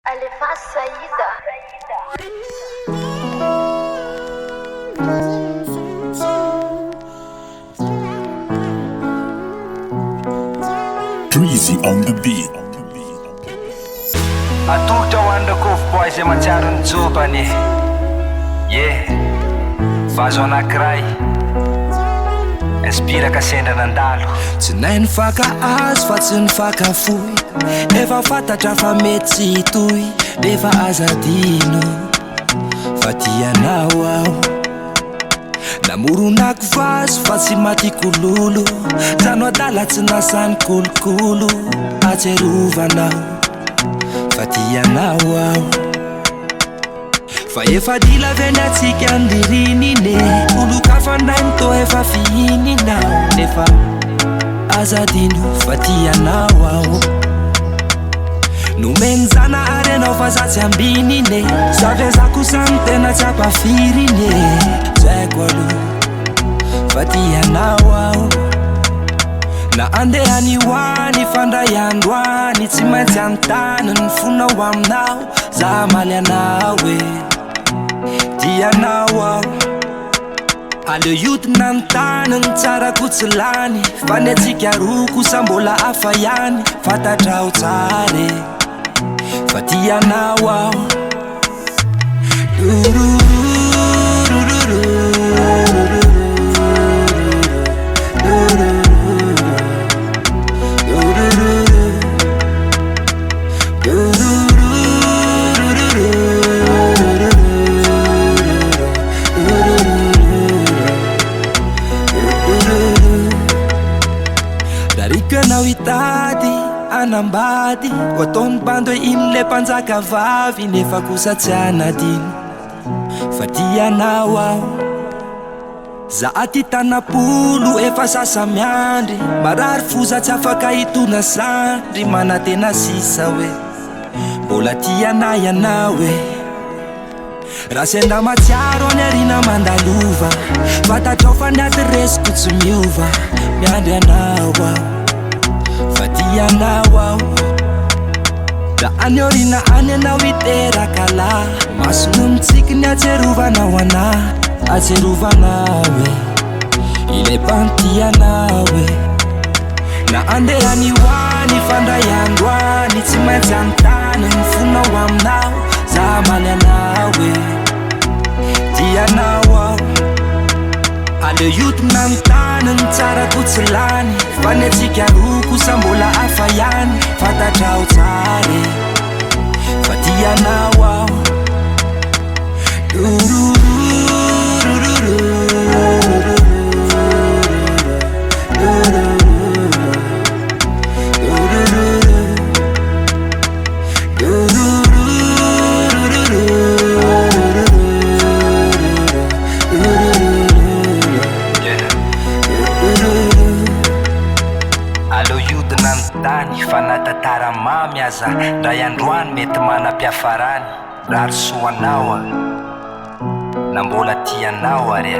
Alifas Saida. Treasy on the beat. Atotra ho an'ny rakofo izay matsiaro ny jobany. Vazo anankiray inspiraka sendra nandalo. Tsy nay ny faka-azo fa tsy ny fakafoy. Efa fantatra fa mety tsy toy. Defa azadino fa tianao aho. Namoronako vazo fa tsy matikololo. Zano adala tsy nasany kolokolo. Atserovanao fa tianao aho. Fa efa dila veny atsika andirinine. Oloka fandray mito efa fihininao. Nefa azadino fa tianao aho. Nomeny zana ary anao fa za tsy ambinine. Zavezako sany tena tsy ampafirine. Zaiko aloha fa tianao aho. Na andehany hoany fandray androany. Tsy maintsy antany ny fonao aminao. Za maly anao tianao aho. Aleo iodina ny tany ny tsarako tsy lany. Fa ny atsika roa kosa mbola hafa ihany. Fantatrao tsara fa tianao aho. Dariko ianao hitady anambady. Ho ataony bandy hoe iny le mpanjaka vavy. Nefa kosa tsy anadino fa tianao aho. Za ty tanapolo efa sasa miandry. Marary foza tsy afaka hitona sandry. Manatena sisa hoe mbola tiana ianao raha sendra matsiaro any arina mandalova. Fantatrao fa ny adresiko tsy miova. Miandry anao aho fa tianao aho. Da any orina any anao hiteraka la. Masono mitsikiny atserovanao anah. Atserovanao ile pantianao na andehany hoany fandray androany. Tsy maintsy antany ny fonao aminao. Za maly anao tianao aho. Aleo iodina ny tany ny tsarako tsy lany. Fa ny atsika roa kosa mbola hafa ihany. Fantatrao tsara fa tianao aho. Aleo iodina ny tany fa natatara mamy aza. Ray androany mety manam-piafarany. Rary soanao na mbola tianao ary